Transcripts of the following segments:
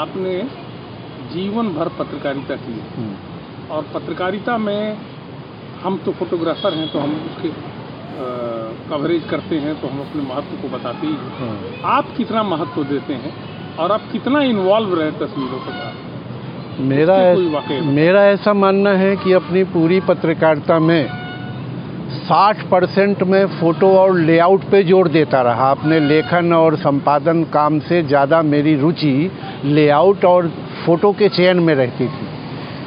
आपने जीवन भर पत्रकारिता की और पत्रकारिता में हम तो फोटोग्राफर हैं, तो हम उसके कवरेज करते हैं, तो हम अपने महत्व को बताते ही हैं। आप कितना महत्व देते हैं और आप कितना इन्वॉल्व रहे तस्वीरों के साथ? मेरा ऐसा मानना है कि अपनी पूरी पत्रकारिता में 60% में फ़ोटो और लेआउट पे जोर देता रहा। अपने लेखन और संपादन काम से ज़्यादा मेरी रुचि लेआउट और फ़ोटो के चयन में रहती थी।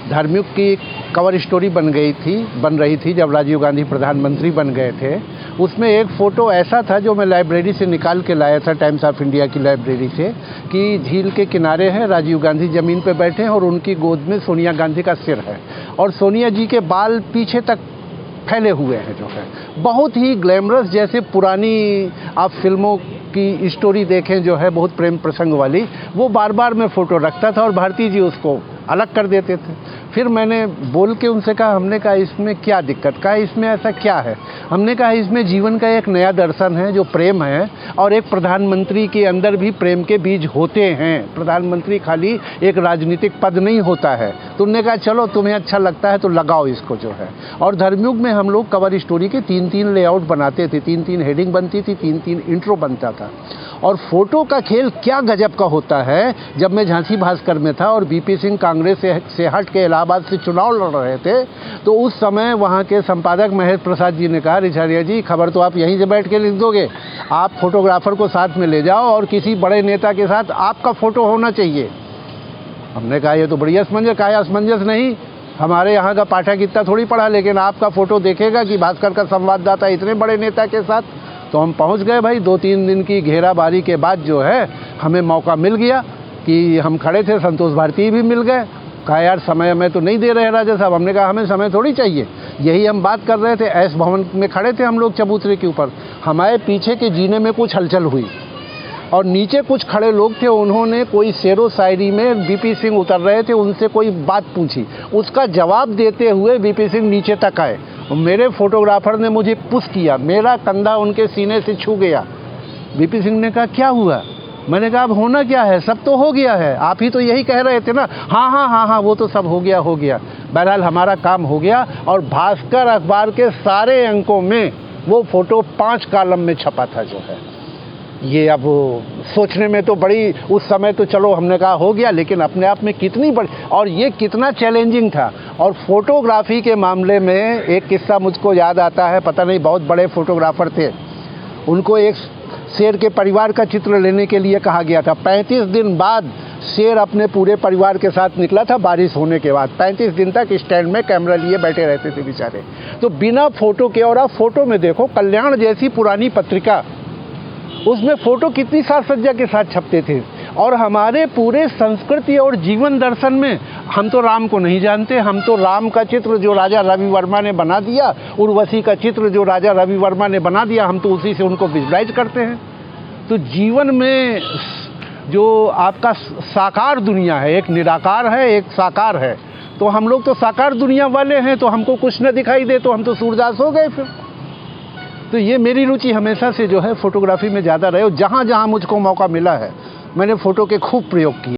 धर्मयुग की कवर स्टोरी बन रही थी जब राजीव गांधी प्रधानमंत्री बन गए थे। उसमें एक फ़ोटो ऐसा था जो मैं लाइब्रेरी से निकाल के लाया था, टाइम्स ऑफ इंडिया की लाइब्रेरी से, कि झील के किनारे हैं, राजीव गांधी ज़मीन पे बैठे हैं और उनकी गोद में सोनिया गांधी का सिर है और सोनिया जी के बाल पीछे तक फैले हुए हैं, जो है बहुत ही ग्लैमरस, जैसे पुरानी आप फिल्मों की स्टोरी देखें जो है बहुत प्रेम प्रसंग वाली, वो बार बार मैं फ़ोटो रखता था और भारती जी उसको अलग कर देते थे। फिर मैंने बोल के उनसे कहा, हमने कहा इसमें क्या दिक्कत, कहा इसमें ऐसा क्या है? हमने कहा इसमें जीवन का एक नया दर्शन है जो प्रेम है, और एक प्रधानमंत्री के अंदर भी प्रेम के बीज होते हैं। प्रधानमंत्री खाली एक राजनीतिक पद नहीं होता है। तो उन्होंने कहा चलो तुम्हें अच्छा लगता है तो लगाओ इसको, जो है। और धर्मयुग में हम लोग कवर स्टोरी के 3-3 लेआउट बनाते थे, 3-3 हेडिंग बनती थी, 3-3 इंट्रो बनता था। और फोटो का खेल क्या गजब का होता है। जब मैं झांसी भास्कर में था और बीपी सिंह कांग्रेस से हट के इलाहाबाद से चुनाव लड़ रहे थे, तो उस समय वहाँ के संपादक महेश प्रसाद जी ने कहा, रिछारिया जी खबर तो आप यहीं से बैठ के लिख दोगे, आप फोटोग्राफर को साथ में ले जाओ और किसी बड़े नेता के साथ आपका फ़ोटो होना चाहिए। हमने कहा ये तो बड़ी असमंजस। कहा असमंजस नहीं, हमारे यहाँ का पाठक इतना थोड़ी पढ़ा, लेकिन आपका फ़ोटो देखेगा कि भास्कर का संवाददाता इतने बड़े नेता के साथ। तो हम पहुंच गए भाई। 2-3 दिन की घेराबारी के बाद जो है हमें मौका मिल गया कि हम खड़े थे, संतोष भारती भी मिल गए। कहा यार समय हमें तो नहीं दे रहे राजा साहब। हमने कहा हमें समय थोड़ी चाहिए, यही हम बात कर रहे थे। एस भवन में खड़े थे हम लोग चबूतरे के ऊपर, हमारे पीछे के जीने में कुछ हलचल हुई और नीचे कुछ खड़े लोग थे, उन्होंने कोई शेरो शायरी में बीपी सिंह उतर रहे थे, उनसे कोई बात पूछी, उसका जवाब देते हुए बीपी सिंह नीचे तक आए। मेरे फोटोग्राफर ने मुझे पुश किया, मेरा कंधा उनके सीने से छू गया। बीपी सिंह ने कहा क्या हुआ? मैंने कहा अब होना क्या है, सब तो हो गया है, आप ही तो यही कह रहे थे ना। हाँ वो तो सब हो गया। बहरहाल हमारा काम हो गया और भास्कर अखबार के सारे अंकों में वो फ़ोटो 5 कॉलम में छपा था, जो है। ये अब सोचने में तो बड़ी, उस समय तो चलो हमने कहा हो गया, लेकिन अपने आप में कितनी बड़ी और ये कितना चैलेंजिंग था। और फोटोग्राफी के मामले में एक किस्सा मुझको याद आता है। पता नहीं, बहुत बड़े फोटोग्राफर थे, उनको एक शेर के परिवार का चित्र लेने के लिए कहा गया था। 35 दिन बाद शेर अपने पूरे परिवार के साथ निकला था, बारिश होने के बाद। 35 दिन तक स्टैंड में कैमरा लिए बैठे रहते थे बेचारे, तो बिना फोटो के। और आप फोटो में देखो, कल्याण जैसी पुरानी पत्रिका, उसमें फ़ोटो कितनी साज सज्जा के साथ छपते थे। और हमारे पूरे संस्कृति और जीवन दर्शन में हम तो राम को नहीं जानते, हम तो राम का चित्र जो राजा रवि वर्मा ने बना दिया, उर्वशी का चित्र जो राजा रवि वर्मा ने बना दिया, हम तो उसी से उनको विजुलाइज करते हैं। तो जीवन में जो आपका साकार दुनिया है, एक निराकार है, एक साकार है। तो हम लोग तो साकार दुनिया वाले हैं, तो हमको कुछ न दिखाई दे तो हम तो सूरदास हो गए फिर। तो ये मेरी रुचि हमेशा से जो है फोटोग्राफी में ज़्यादा रहे और जहाँ जहाँ मुझको मौका मिला है मैंने फ़ोटो के खूब प्रयोग किए।